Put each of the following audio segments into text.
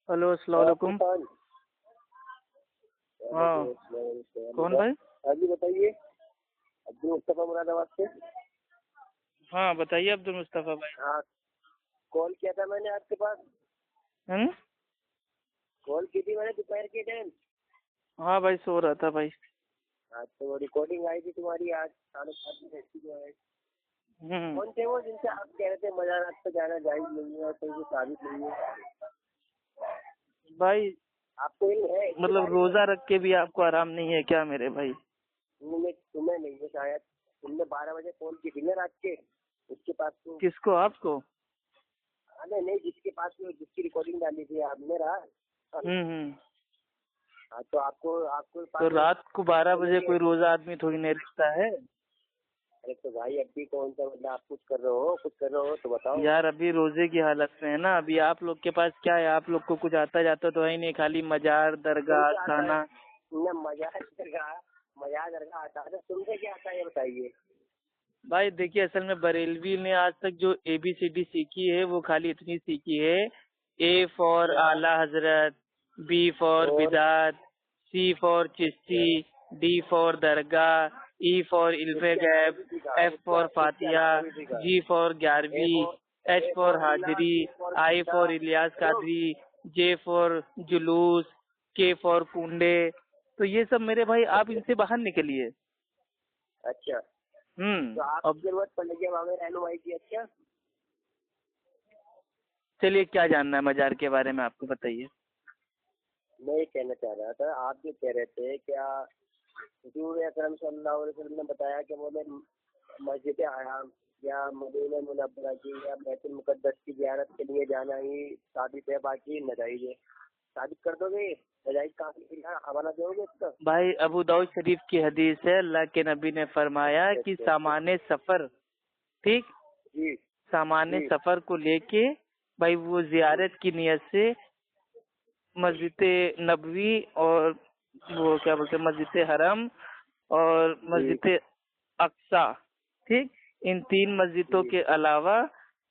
Hello, अस्सलाम वालेकुम। हाँ, कौन भाई? हाँ जी बताइए। अब्दुल मुस्तफा मुरादाबाद से। हाँ बताइए अब्दुल मुस्तफा भाई। हाँ, कॉल किया था मैंने आपके पास। हैं? कॉल की थी मैंने दोपहर के टाइम। हाँ भाई, सो रहा था भाई। हाँ, तो वो रिकॉर्डिंग आई थी तुम्हारी आज 7:30 बजे जो है। कौन थे वो जिनसे आप कह रहे थे मज़ारात पे जाना जायज नहीं है और कोई साबित नहीं है? भाई आपको इल्म है इसके मतलब बारे में? रोजा रख के भी आपको आराम नहीं है क्या मेरे भाई? तुम्हें नहीं है शायद। तुमने 12 बजे कॉल की थी ना रात के। उसके पास तो किसको, आपको? अरे नहीं, जिसके पास में जिसकी रिकॉर्डिंग डाली थी आपने रात। हम्म। हाँ, तो आपको आपको तो पास में रात को 12 बजे सुनेंगे। कोई रोजा आदमी थोड़ी नहीं रखता है अरे तो भाई अभी कौन सा मतलब आप कुछ कर रहे हो तो बताओ। यार। अभी रोजे की हालत में है ना। अभी आप लोग के पास क्या है? आप लोग को कुछ आता जाता तो है ही नहीं, खाली मजार दरगाह तुमसे आता है खाना। न मजाक दरगाह आता है तो तुमसे क्या आता है ये बताइए। भाई देखिए, असल में बरेलवी ने आज तक जो ABCD सीखी है वो खाली इतनी सीखी है। A फॉर आला हजरत, B फॉर और बिदात, C फॉर चिश्ती, D फॉर दरगाह, E फॉर इल्फे उसके अलावा गैब, भी सीखा, F फॉर उसके फातिहा, अलावा भी सीखा। G फॉर ए ग्यारहवीं, for H A for for Allah, हाजिरी, C for I Gita. For Ilyas hello. Qadri, J for जुलूस, K फॉर कुंडे। तो ये सब मेरे भाई, आप इनसे बाहर निकलिए। अच्छा, तो अब आपकी जरूरत पड़ेगी हमें रहनुमाई की। अच्छा, चलिए, क्या जानना है मजार के बारे में, आपको बताइए। मैं ये कहना चाह रहा था, आप जो कह रहे थे क्या हुजूर अकरम सल्लल्लाहु अलैहि वसल्लम ने बताया कि बोले मस्जिद हराम या मदीना मुनव्वरा की या बैतुल मुकद्दस की ज़ियारत के लिए जाना ही साबित है, बाकी नाजायज है। साबित कर दोगे? नाजायज कहाँ हवाला दोगे इसका? भाई अबू दाऊद शरीफ की हदीस है, अल्लाह के नबी ने फरमाया अच्छा कि अच्छा अच्छा। सामान्य सफर, ठीक, जी सामान्य जी सफर को लेके भाई वो जियारत की नियत से मस्जिद नबवी और वो क्या बोलते हैं, मस्जिद हरम और जी मस्जिद अक्सा, ठीक, इन 3 मस्जिदों जी। के अलावा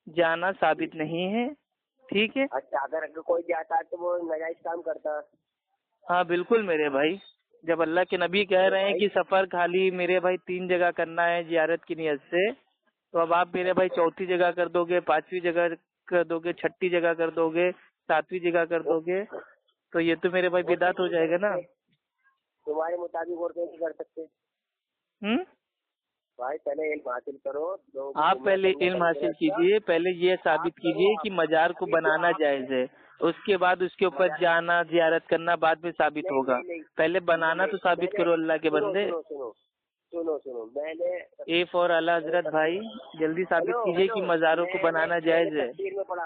जाना साबित नहीं है। ठीक है। अच्छा, अगर कोई जाता है तो वो नाजायज काम करता है? हाँ बिल्कुल मेरे भाई। जब अल्लाह के नबी कह अरे रहे हैं भाई। कि सफर खाली मेरे भाई 3 जगह करना है जियारत की नियत से, तो अब आप मेरे भाई चौथी जगह कर दोगे, 5वीं जगह कर दोगे, 6ठी जगह कर दोगे, 7वीं जगह कर वो दोगे, तो ये तो मेरे भाई और बिदात कैसे हो नहीं कर जाएगा ना। सकते? तुम्हारे मुताबिक और कैसे कर सकते? हम्म। भाई पहले इल्म हासिल करो, लोगों को आप गुमराह पहले करने का इल्म मतलब हासिल अच्छा। कीजिए, पहले ये आप साबित करो कीजिए कि आप। मजार को अभी जो बनाना आप जायज है। उसके बाद उसके ऊपर मजा जाना जियारत करना बाद में साबित नहीं होगा। नहीं नहीं पहले बनाना नहीं, तो साबित मैंने करो अल्लाह के सुनो बंदे। सुनो सुनो सुनो सुनो मैंने ए फॉर आला मैंने हजरत भाई, जल्दी साबित हेलो कीजिए हेलो। कि मजारों को मैंने बनाना मैंने जायज है। तफसीर में पढ़ा।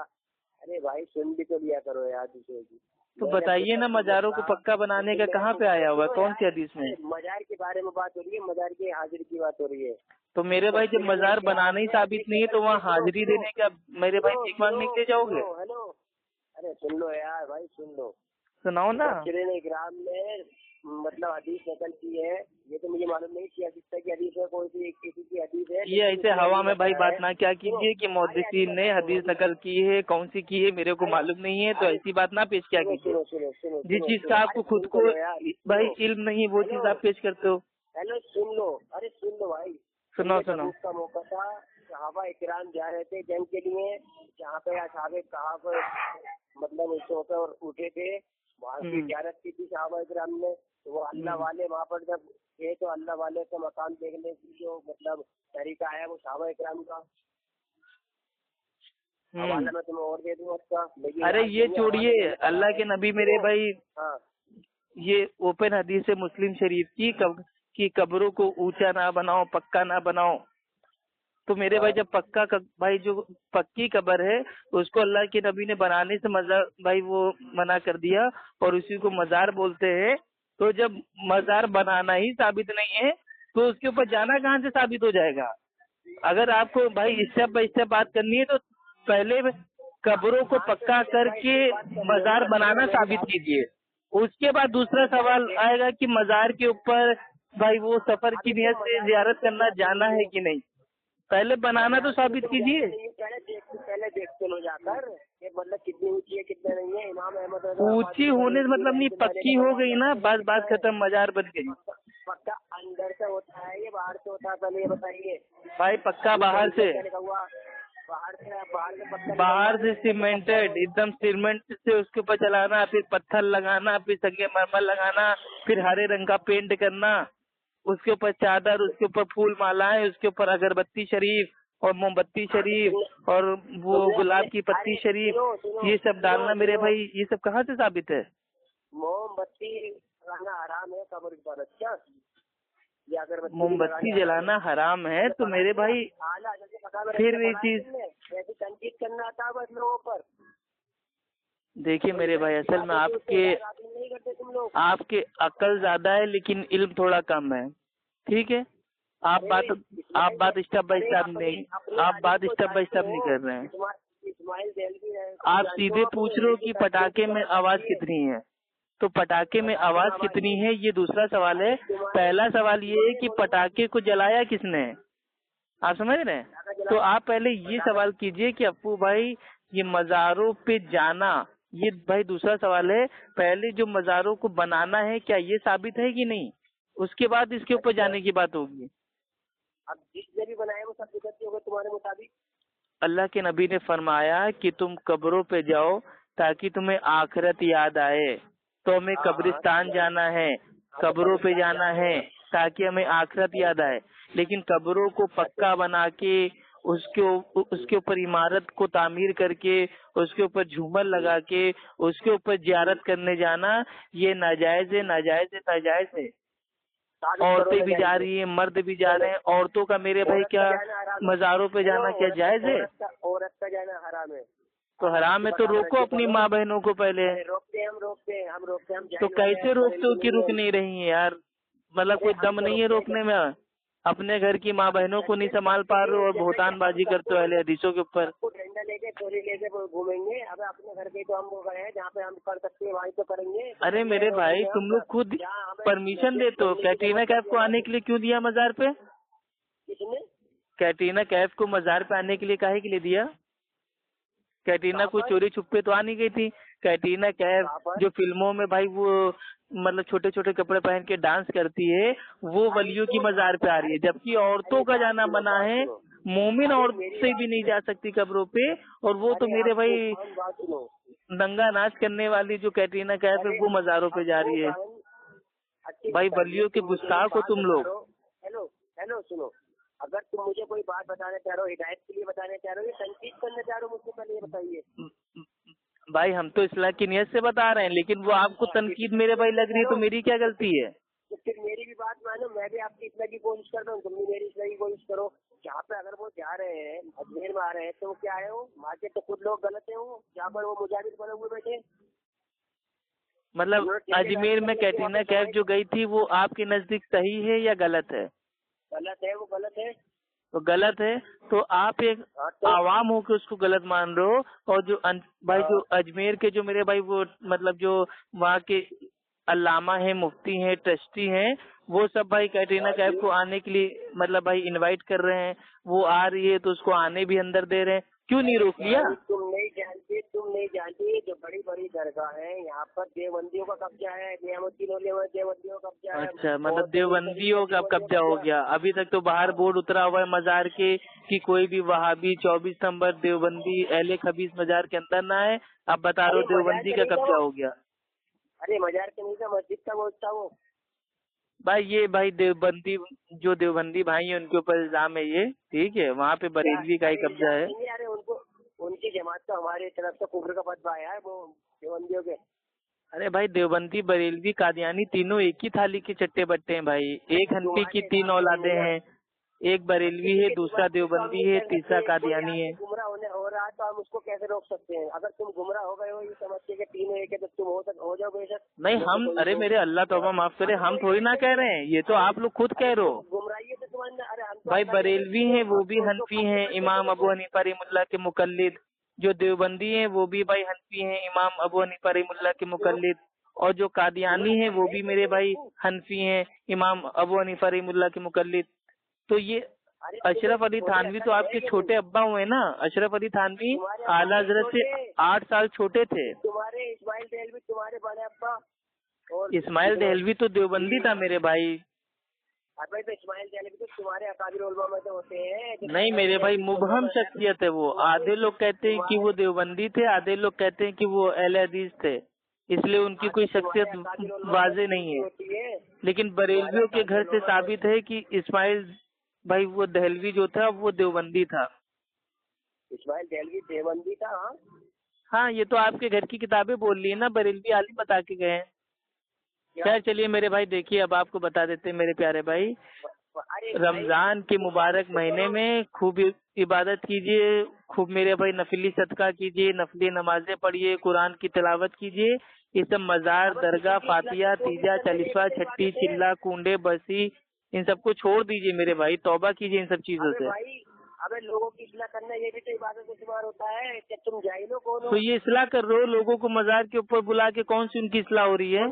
अरे भाई सुन भी तो लिया करो यार दूसरे की। तो मैंने अपने बताइए ना, तफसीर में मजारों को पढ़ा पक्का तो बनाने तुम का मेरे कहाँ को पे आया हुआ है? सुनो कौन सी यार। हदीस में? अरे मजार के बारे में बात हो रही है, मजार की हाजिरी की बात हो रही है। तो मेरे भाई जब तफसीर में मजार बनाना ही इतिहास में साबित हदीस नहीं है नकल तो की वहाँ है। सुनो हाजिरी सुनो देने का मेरे भाई सुनो भीख सुनो मांगने के लिए सुनो जाओगे? हेलो। अरे सुन लो यार भाई, सुन लो। सुनाओ ना। मुफस्सिरीन इकराम ने मतलब हदीस नकल की है। ये तो मुझे मालूम नहीं कि हदीस तक की हदीस है, कोई सी किसी की हदीस है, ये लेकिन ऐसे उसमें हवा ये में भाई बताया बात है। ना क्या सुनो कीजिए कि अरे अभी मुहद्दिसीन ने बताता हूँ हदीस अभी। नकल की है, कौन सी की है मेरे को अरे मालूम नहीं है, तो अरे ऐसी बात ना पेश क्या सुनो कीजिए। सुनो सुनो सुनो जिस सुनो चीज सुनो का अरे आपको खुद सुन तो को लो यार, भाई सुनो। इल्म नहीं, वो हेलो चीज आप पेश करते हो। हेलो सुन लो। अरे सुन लो भाई। सुनाओ जंग सुनाओ। तबूक का मौका था। सहाबा इकराम जा रहे थे जंग के लिए, जहाँ पे असहाबे कहाफ मतलब सो पर उठे थे। वहाँ की हम्म ज़ियारत की थी सहाबा इकराम ने। तो वो अल्लाह हम्म वाले वहाँ पर जब थे तो अल्लाह वाले का मकान देखने की जो मतलब तरीका है वो सहाबा इकराम का हम्म। हवाला मैं तुम्हें और दे दूंगा उसका, लेकिन अरे याद ये नहीं है, हवाले छोड़िए, मैंने पढ़ा अल्लाह है। के नबी मेरे सुनो। भाई, हाँ ये ओपन हदीस है मुस्लिम शरीफ की, कि कब्रों को ऊंचा ना बनाओ, पक्का ना बनाओ। तो मेरे भाई हाँ जब भाई जो पक्की कब्र है उसको अल्लाह के नबी ने बनाने से मजार भाई वो मना कर दिया और उसी को मजार बोलते हैं। तो जब मजार बनाना ही साबित नहीं है तो उसके ऊपर जाना कहाँ से साबित हो जाएगा? अगर आपको भाई स्टेप बाय स्टेप बात करनी है तो पहले कब्रों को हाँ, तो पक्का स्टेप बाय करके स्टेप बात करनी है मजार ना, सुनो बनाना मेरी साबित बात। कीजिए। उसके बाद दूसरा स्टेप बाय सवाल स्टेप। आएगा कि मजार के ऊपर भाई वो सफर की अभी नियत तुम से मजार के जियारत ऊपर करना जाते जाना नहीं है हो। कि नहीं, पहले बनाना तो मजार के ऊपर साबित तुम जाते कीजिए। नहीं हो, पहले देखते लो जाकर ये मतलब कितनी ऊंची है कितना नहीं है, इमाम अहमद ऊंची होने से मतलब नहीं, पक्की हो गई ना, बात खत्म, मजार बन गई। पक्का अंदर से होता है ये बाहर से होता है, पहले ये बताइए भाई पक्का बाहर से, बाहर से सीमेंटेड, एकदम सीमेंट से उसके ऊपर चलाना, फिर पत्थर लगाना, फिर संगमरमर लगाना, फिर हरे रंग का पेंट करना, उसके ऊपर चादर, उसके ऊपर फूल मालाएं, उसके ऊपर अगरबत्ती शरीफ और मोमबत्ती शरीफ और वो गुलाब की पत्ती शरीफ, ये सब डालना मेरे भाई। ये सब कहाँ से साबित है? मोमबत्ती लगाना हराम है कब्र पर। अच्छा, मोमबत्ती जलाना हराम है तो मेरे भाई फिर भी चीज तनकीद करना आता बस लोगों पर। देखिए मेरे भाई, असल में आपके अकल ज्यादा है लेकिन इल्म थोड़ा कम है, ठीक है? आप बात स्टेप बाय स्टेप नहीं, आप बात स्टेप बाय स्टेप नहीं कर रहे हैं। आप सीधे पूछ रहे हो कि पटाखे में आवाज कितनी है, तो पटाखे में आवाज कितनी है ये दूसरा सवाल है। पहला सवाल ये है कि पटाखे को जलाया किसने, आप समझ रहे हैं? तो आप पहले ये सवाल कीजिए कि अप्पू भाई ये मज़ारों पे जाना, ये भाई दूसरा सवाल है। पहले जो मज़ारों को बनाना है क्या ये साबित है कि नहीं, उसके बाद इसके ऊपर जाने की बात होगी। अब जिसने भी बनाया वो सब बिगड़ती होगा तुम्हारे मुताबिक। अल्लाह के नबी ने फरमाया कि तुम कब्रों पे जाओ ताकि तुम्हें आखिरत याद आए, तो हमें कब्रिस्तान जाना है, कब्रों पे जाना है ताकि हमें आखिरत याद आए। लेकिन कब्रों को पक्का बना के उसके ऊपर इमारत को तामीर करके उसके ऊपर झूमर लगा के उसके ऊपर जियारत करने जाना, ये नाजायज है, नाजायज है, नाजायज है। औरतें भी जा रही है, मर्द भी जा रहे हैं। औरतों का मेरे भाई क्या मज़ारों पे जाना क्या जायज है? औरत का जाना हराम है। तो हराम है तो रोको अपनी माँ बहनों को पहले। रोकते हम तो कैसे रोकते हो कि रुक नहीं रही है यार? मतलब कोई दम नहीं है रोकने में? अपने घर की माँ बहनों को नहीं संभाल पा रहे हो और भोतानबाजी करते हो अहले हदीसों के ऊपर। डंडा लेके चोरी लेके घूमेंगे। अब अपने घर के तो हम वो गए हैं जहाँ पे हम कर सकते हैं वहीं तो करेंगे। अरे मेरे भाई तुम लोग खुद परमिशन देते हो। कैटरीना कैफ को आने के लिए क्यों दिया मजार पे? किसने? कैटरीना कैफ को मजार पे आने के लिए काहे के लिए दिया? कैटरीना कोई चोरी छुपे तो आ नहीं गई थी। कैटरीना कैफ जो फिल्मों में भाई वो मतलब छोटे छोटे कपड़े पहन के डांस करती है, वो वलियों की मजार पे आ रही है, जबकि औरतों का जाना मना है। मोमिन औरत से भी नहीं जा सकती कब्रों पे, और वो तो मेरे भाई नंगा नाच करने वाली जो कैटरीना कैफ है वो मजारों पे जा रही है। भाई वलियों के गुस्ताख हो तुम लोग। हेलो सुनो, अगर तुम मुझे कोई बात बताना चाह रहे हो, हिदायत के लिए बताना चाह रहे हो या तनकीद करना चाह रहे हो, मुझसे पहले ये बताइए। भाई हम तो इस्लाह की नियत से बता रहे हैं, लेकिन वो आपको तनकीद मेरे भाई लग रही है, तो मेरी क्या गलती है? तो फिर मेरी भी बात मानो, मैं भी आपकी इस्लाह की कोशिश कर रहा हूँ, तुम भी मेरी इस्लाह की कोशिश करो। जहाँ पे अगर वो जा रहे हैं अजमेर में आ रहे हैं तो क्या है, वो वहाँ के तो खुद लोग गलत है, वो जहाँ पर वो मुजाहिद बने हुए बैठे। मतलब अजमेर में कैटरीना कैफ जो गई थी वो आपके नजदीक सही है या गलत है? गलत है, वो गलत है। तो गलत है तो आप एक आवाम होकर उसको गलत मान रहे हो। और जो भाई जो अजमेर के जो मेरे भाई वो मतलब जो वहाँ के अल्लामा है, मुफ्ती हैं, ट्रस्टी हैं, वो सब भाई कैटरीना कैफ को आने के लिए मतलब भाई इनवाइट कर रहे हैं। वो आ रही है तो उसको आने भी अंदर दे रहे हैं, क्यों नहीं रोक लिया? तुम नहीं जानती जो बड़ी बड़ी दरगाह है यहाँ पर देवबंदियों का कब्जा है, देवबंदियों का कब्जा है। अच्छा, मतलब देवबंदियों का कब्जा हो गया। अभी तक तो बाहर बोर्ड उतरा हुआ है मजार के कि कोई भी वहाबी 24 नंबर देवबंदी अहले खबीस मजार के अंदर ना है। आप बता रहे हो देवबंदी का कब्जा हो गया? अरे मजार के नहीं था, मस्जिद का वो भाई ये भाई देवबंदी जो देवबंदी भाई है उनके ऊपर इल्जाम है ये, ठीक है? वहाँ पे बरेलवी का ही कब्जा है। अरे उनको उनकी जमात का हमारी तरफ से कुफर का फतवा आया है वो देवबंदियों के। अरे भाई देवबंदी बरेलवी कादियानी तीनों एक ही थाली के चट्टे बट्टे हैं भाई। एक हनफी की 3 औलादे हैं, एक बरेलवी है, दूसरा देवबंदी है, तीसरा कादियानी है। गुमराह हो रहा है तो हम उसको कैसे रोक सकते हैं? अगर तुम गुमराह हो गए हो ये समझ के तीनों एक है तो तुम हो जाओ बेशक। नहीं हम, अरे मेरे अल्लाह तौबा माफ करे, हम थोड़ी ना कह रहे हैं, ये तो आप लोग खुद कह रहे हो। गुमराही है तो तुम्हारे, अरे हम भाई बरेलवी हैं वो भी हनफी हैं, इमाम अबू हनीफा रहमुल्लाह के मुकल्लिद। जो देवबंदी हैं वो भी भाई हनफी हैं, इमाम अबू हनीफा रहमुल्लाह के मुकल्लिद। और जो कादियानी हैं वो भी मेरे भाई हनफी हैं, इमाम अबू हनीफा रहमुल्लाह के मुकल्लिद। तो ये अशरफ अली थानवी तो आपके छोटे अब्बा हुए ना। अशरफ अली थानवी आला हजरत से 8 साल छोटे थे। तुम्हारे इस तुम्हारे बड़े अब्बा। और इस्माइल देहलवी तो देवबंदी था मेरे भाई। अरे तो इस्माइल देहलवी तो तुम्हारे अकाबिर उलमा में तो होते हैं। नहीं मेरे भाई, मुबहम शख्सियत है वो। आधे लोग कहते हैं कि वो देवबंदी थे, आधे लोग कहते हैं कि वो अहले हदीस थे, इसलिए उनकी कोई शख्सियत वाजे नहीं है। लेकिन बरेलवियों के घर से साबित है कि इस्माइल भाई वो देहलवी जो था वो देवबंदी था। इस्माइल देहलवी देवबंदी था? हाँ हाँ, ये तो आपके घर की किताबें बोल रही है ना, बरेलवी आलिम बता के गए हैं। खैर चलिए मेरे भाई, देखिए अब आपको बता देते हैं मेरे प्यारे भाई। रमजान के मुबारक महीने में खूब इबादत कीजिए, खूब मेरे भाई नफिली सदका कीजिए, नफली नमाजें पढ़िए, कुरान की तिलावत कीजिए। ये सब मजार, दरगाह, फातिया, तीजा, चालीसवा, छठी, चिल्ला, कुंडे, बरसी, इन सबको छोड़ दीजिए मेरे भाई, तौबा कीजिए इन सब चीजों से। अबे लोगों की इस्लाह करना ये भी तो इबादत में शुमार होता है। क्या तुम जाहिलो कौन हो? तो ये इस्लाह कर रहे हो, लोगों को मजार के ऊपर बुला के कौन सी उनकी इस्लाह हो रही है?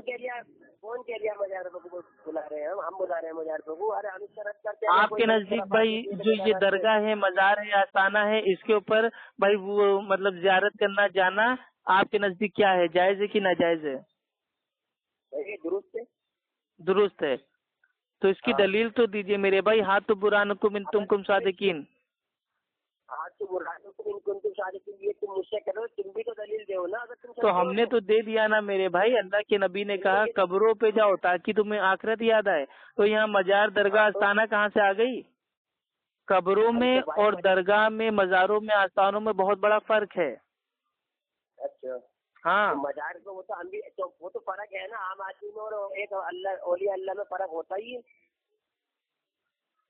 कौन कह दिया मजार को बुला रहे हैं? हम बुला रहे हैं मजार को? अरे हम इसका रद्द करते हैं। आपके नजदीक भाई जो ये दरगाह है, मजार है, आस्थाना है, इसके ऊपर भाई वो मतलब जियारत करना जाना आपके नजदीक क्या है, जायज है कि नाजायज है? दुरुस्त है। दुरुस्त है। तो इसकी दलील तो दीजिए मेरे भाई। हाथ तो बुरानुकुम इन तुमकुम सादिकीन। हाथ तो बुरानुकुम इन कुंतुम सादिकीन, ये तुम मुझसे करो, तुम भी तो दलील दो ना। अगर तुम तो हमने तो दे दिया ना मेरे भाई। अल्लाह के नबी ने कहा कब्रों पे जाओ ताकि तुम्हें आखिरत याद आए। तो यहाँ मजार, दरगाह, आस्थाना कहाँ से आ गई? कब्रों में और दरगाह में, मजारों में, आस्थानों में बहुत बड़ा फर्क है। अच्छा हाँ तो मजार को वो तो हम भी तो वो तो फर्क है ना, आम आदमी में और एक अल्लाह औलिया अल्लाह में फर्क होता ही है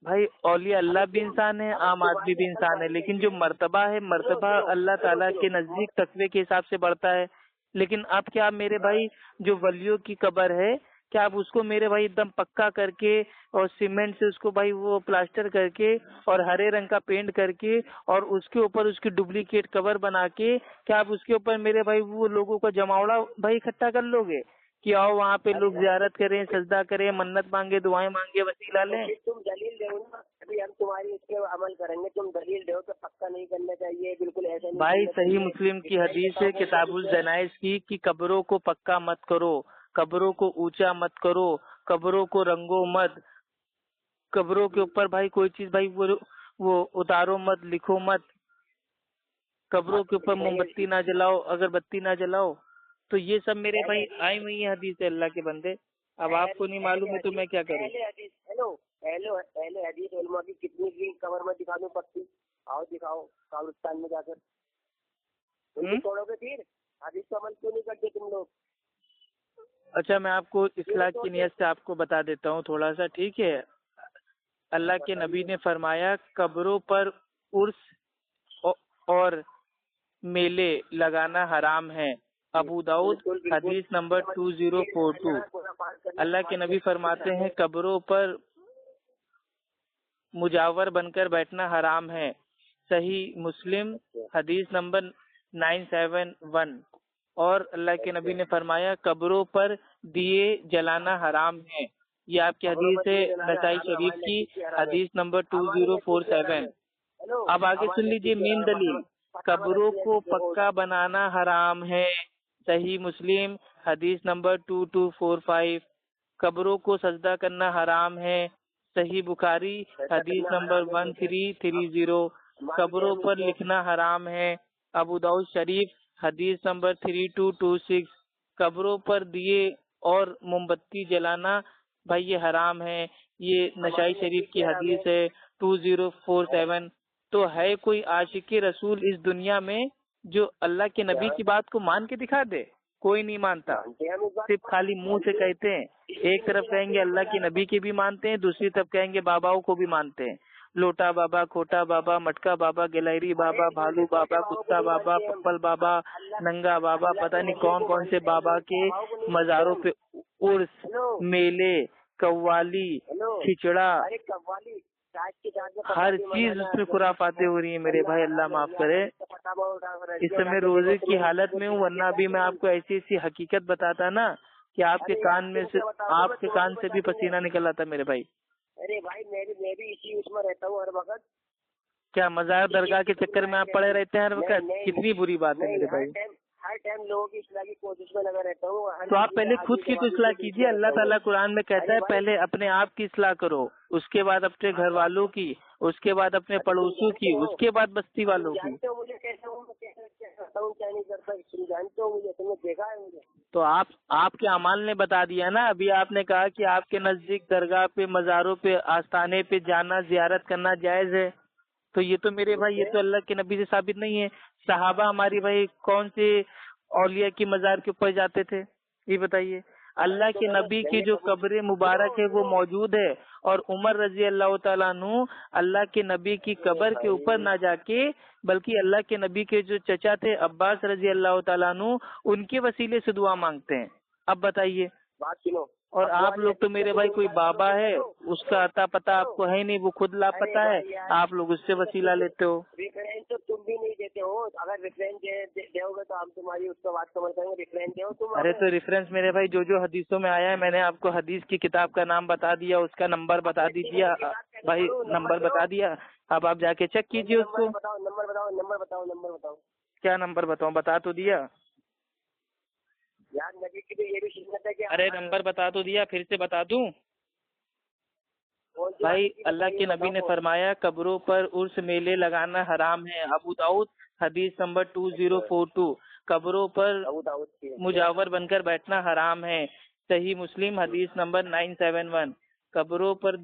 भाई। औलिया अल्लाह भी इंसान है, आम आदमी भी इंसान है, लेकिन जो मर्तबा है, मर्तबा अल्लाह ताला के नजदीक तकवे के हिसाब से बढ़ता है। लेकिन अब क्या मेरे भाई, जो वलियों की कब्र है, क्या आप उसको मेरे भाई एकदम पक्का करके और सीमेंट से उसको भाई वो प्लास्टर करके और हरे रंग का पेंट करके और उसके ऊपर उसकी डुप्लीकेट कवर बना के, क्या आप उसके ऊपर मेरे भाई वो लोगों का जमावड़ा भाई इकट्ठा कर लोगे कि आओ वहाँ पे लोग जियारत करें, सजदा करें, मन्नत मांगे, दुआएं मांगे, वसीला लें? तुम दलील दो ना, अभी हम तुम्हारी इस पे अमल करेंगे। तुम दलील दो तो पक्का नहीं करना चाहिए, बिल्कुल ऐसा नहीं भाई सही मुस्लिम की हदीस है किताबुल जनाइज की कि कब्रों को पक्का मत करो, कब्रों को ऊंचा मत करो, कब्रों को रंगो मत, कब्रों के ऊपर भाई कोई चीज भाई वो उतारो मत, लिखो मत, कब्रों के ऊपर मोमबत्ती ना जलाओ, अगरबत्ती ना जलाओ। तो ये सब मेरे भाई आई हुई है हदीस है अल्लाह के बंदे। अब आपको नहीं मालूम है तो मैं क्या करूँ? पहले हदीस उलमा की कितनी भी कबर में दिखा दूं पत्ती, आओ दिखाओ कब्रिस्तान में जाकर। तोड़ोगे फिर हदीस का अमल क्यों नहीं करते तुम लोग? अच्छा मैं आपको इस्लाह की नियत से आपको बता देता हूँ थोड़ा सा, ठीक है? अल्लाह के नबी ने फरमाया कब्रों पर उर्स और मेले लगाना हराम है। अबू दाऊद हदीस नंबर 2042। अल्लाह के नबी फरमाते हैं कब्रों पर मुजावर बनकर बैठना हराम है। सही मुस्लिम हदीस नंबर 971। और अल्लाह के नबी ने फरमाया कब्रों पर दिए जलाना हराम है। ये आपकी हदीस है नसाई शरीफ की, हदीस नंबर 2047। अब आगे सुन लीजिए मेन दलील। कब्रों को पक्का बनाना हराम है। सही मुस्लिम हदीस नंबर 2245। कब्रों को सजदा करना हराम है। सही बुखारी हदीस नंबर 1330। कब्रों पर लिखना हराम है। अबू दाऊद शरीफ हदीस नंबर 3226। कब्रों पर दिए और मोमबत्ती जलाना भाई ये हराम है। ये नसाई शरीफ की हदीस है 2047। तो है कोई आशिकी रसूल इस दुनिया में जो अल्लाह के नबी की बात को मान के दिखा दे? कोई नहीं मानता, सिर्फ खाली मुंह से कहते हैं। एक तरफ कहेंगे अल्लाह के नबी की भी मानते हैं, दूसरी तरफ कहेंगे बाबाओं को भी मानते हैं। लोटा बाबा, खोटा बाबा, मटका बाबा, गिलहरी बाबा, भालू बाबा, कुत्ता बाबा, पप्पल बाबा, नंगा बाबा, पता नहीं कौन कौन से बाबा के मजारों पे उर्स, मेले, कव्वाली, खिचड़ा, हर चीज उसमें खुराफाते हो रही है मेरे भाई। अल्लाह माफ करे। इस समय रोजे की हालत में हूँ, वरना भी मैं आपको ऐसी ऐसी हकीकत बताता ना कि आपके कान से भी पसीना निकल आता मेरे भाई। अरे भाई मैं भी इसी उसमें रहता हूँ हर वक्त। क्या मजार दरगाह के चक्कर में आप पड़े रहते हैं हर वक्त? कितनी बुरी बात है मेरे भाई। हर टाइम लोगों की इस्लाह की कोशिश में लगा रहता हूँ। तो आप पहले खुद की तो इस्लाह कीजिए। अल्लाह ताला कुरान में कहता है पहले अपने आप की इस्लाह करो, उसके बाद अपने घर वालों की, उसके बाद अपने पड़ोसियों की, उसके बाद बस्ती वालों की। जानते हो मुझे कैसे हूँ, क्या करता हूँ क्या नहीं करता, तुम जानते हो मुझे, तुमने देखा है मुझे। तो आपके अमाल ने बता दिया ना। अभी आपने कहा कि आपके नजदीक दरगाह पे, मज़ारों पे, आस्थाने पे जाना, जियारत करना जायज है। तो ये तो मेरे भाई, ये तो अल्लाह के नबी से साबित नहीं है। सहाबा हमारी भाई कौन से औलिया की मज़ार के ऊपर जाते थे, ये बताइए। अल्लाह के नबी की जो कब्र मुबारक है वो मौजूद है। और उमर रजी अल्लाह तआला अन्हु अल्लाह के नबी की कब्र के ऊपर ना जाके, बल्कि अल्लाह के नबी के जो चचा थे अब्बास रजी अल्लाह तआला अन्हु, उनके वसीले से दुआ मांगते हैं। अब बताइए। बात सुनो। और आप लोग तो मेरे भाई, कोई बाबा है उसका अता पता आपको है नहीं, वो खुद लापता है, आप लोग उससे वसीला लेते हो। रेफरेंस तो तुम भी नहीं देते हो। अगर रेफरेंस दोगे तो हम तुम्हारी उसको बात समझ पाएंगे। रेफरेंस दो तुम। अरे तो रेफरेंस मेरे भाई जो जो हदीसों में आया है, मैंने आपको हदीस की किताब का नाम बता दिया, उसका नंबर बता दीजिए भाई, नंबर बता दिया। अब आप जाके चेक कीजिए उसको। नंबर बताओ। क्या नंबर बताऊं? बता तो दिया यार, नबी की तो ये भी सुन्नत है कि अरे नंबर बता तो दिया, फिर से बता दूं भाई। अल्लाह के नबी ने फरमाया कब्रों पर उर्स मेले लगाना हराम है। अबू दाऊद हदीस नंबर 2042। कब्रों पर मुजावर बनकर बैठना हराम है। सही मुस्लिम हदीस नंबर 971। कब्रों पर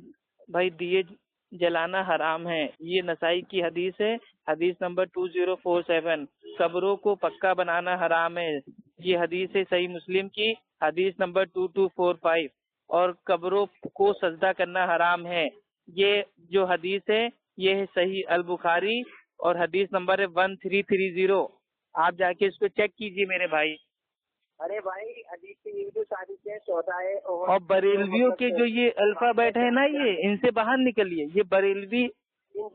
भाई दिए जलाना हराम है, ये नसाई की हदीस है, हदीस नंबर 2047। कब्रों को पक्का बनाना हराम है, ये हदीस है सही मुस्लिम की, हदीस नंबर 2245। और कब्रों को सजदा करना हराम है, ये जो हदीस है ये है सही अल बुखारी और हदीस नंबर है 1330। आप जाके इसको चेक कीजिए मेरे भाई। अरे भाई, हदीस की ये जो सारी है सौदा है। और बरेलवियों के जो ये अल्फाबेट है ना, ये इनसे बाहर निकलिए। ये बरेलवी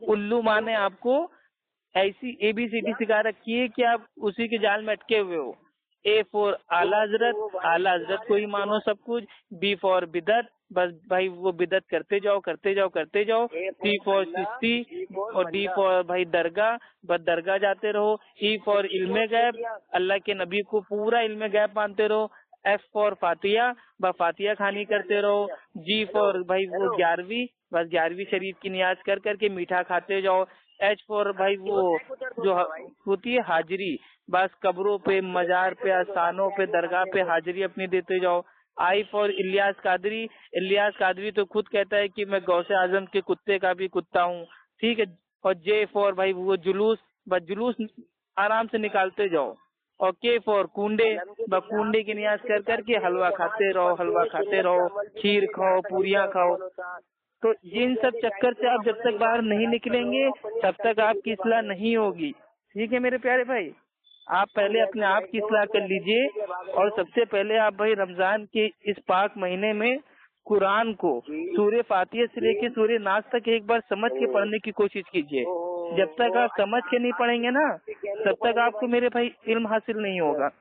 उल्लू माने आपको ऐसी ABCD सिखा रखी है कि आप उसी के जाल में अटके हुए हो। A फॉर आला हजरत, आला हजरत को ही मानो सब कुछ। B फॉर बिदत, बस भाई वो बिदत करते जाओ करते जाओ करते जाओ। C फॉर चिश्ती और D फॉर भाई दरगाह, बस दरगाह जाते रहो। E फॉर इल्मे गैब, अल्लाह के नबी को पूरा इल्मे गैब मानते रहो। F फॉर फातिया, बस फातिया खानी करते रहो। G फॉर भाई वो 11वीं, बस 11वीं शरीफ की नियाज कर करके मीठा खाते जाओ। H फॉर भाई वो जो होती है हाजिरी, बस कब्रों पे, मजार पे, आस्थानों पे, दरगाह पे हाजिरी अपनी देते जाओ। I फॉर इलियास कादरी, इलियास कादरी तो खुद कहता है कि मैं गौसे आजम के कुत्ते का भी कुत्ता हूँ, ठीक है। और J फॉर भाई वो जुलूस, बस जुलूस आराम से निकालते जाओ। और K फॉर कुंडे, बस कुंडे की नियाज कर करके हलवा खाते रहो, हलवा खाते रहो, खीर खाओ, पूरियाँ खाओ। तो इन सब चक्कर से आप जब तक बाहर नहीं निकलेंगे तब तक आपकी इस्लाह नहीं होगी, ठीक है मेरे प्यारे भाई। आप पहले अपने आप की इस्लाह कर लीजिए। और सबसे पहले आप भाई रमजान के इस पाक महीने में कुरान को सूर्य फातिहा से लेके सूर्य नास तक एक बार समझ के पढ़ने की कोशिश कीजिए। जब तक आप समझ के नहीं पढ़ेंगे ना, तब तक आपको मेरे भाई इल्म हासिल नहीं होगा।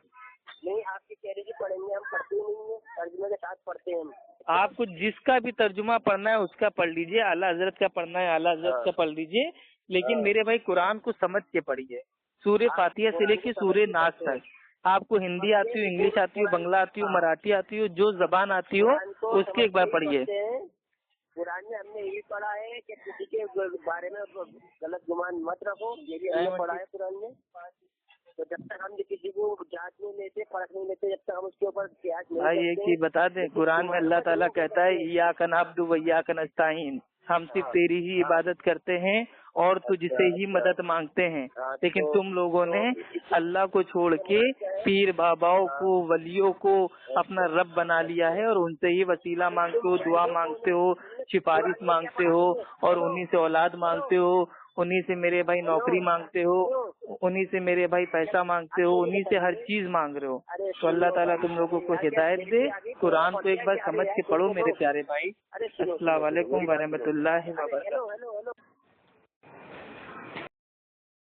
नहीं, आपके कहने की पढ़ेंगे, हम पढ़ते ही नहीं है, तर्जुमे के साथ पढ़ते हैं हम। आपको जिसका भी तर्जुमा पढ़ना है उसका पढ़ लीजिए, आला हजरत का पढ़ना है आला हजरत का पढ़ लीजिए, लेकिन मेरे भाई कुरान को समझ के पढ़िए। सूर्य फातिहा से लेके सूर्य नास तक। आपको हिंदी आती हो, इंग्लिश आती हो, बंगला आती हो, मराठी आती हो, जो जबान आती हो उसके एक बार पढ़िए। कुरान में हमने यही पढ़ा है कि किसी के बारे में गलत गुमान मत रखो, ये भी हमने पढ़ा है कुरान में। तो जब तक हम किसी को जांच नहीं लेते, परख नहीं लेते, जब तक हम उसके ऊपर प्रयास नहीं करते। ये की बता दें, कुरान में अल्लाह ताला कहता है इय्याका नअब्दु व इय्याका नस्तईन, हम सिर्फ तेरी ही इबादत करते हैं और तुझसे ही मदद मांगते हैं। लेकिन तुम लोगों ने अल्लाह को छोड़ के पीर बाबाओं को, वलियों को अपना रब बना लिया है और उनसे ही वसीला मांगते हो, दुआ मांगते हो, सिफारिश मांगते हो और उन्हीं से औलाद मांगते हो, उन्हीं से मेरे भाई नौकरी मांगते हो, उन्हीं से मेरे भाई पैसा मांगते हो, उन्हीं से हर चीज मांग रहे हो। तो अल्लाह ताला तुम लोगों को हिदायत दे। कुरान को एक बार समझ के पढ़ो मेरे प्यारे भाई। अस्सलाम वालेकुम व रहमतुल्लाहि व बरकातहू।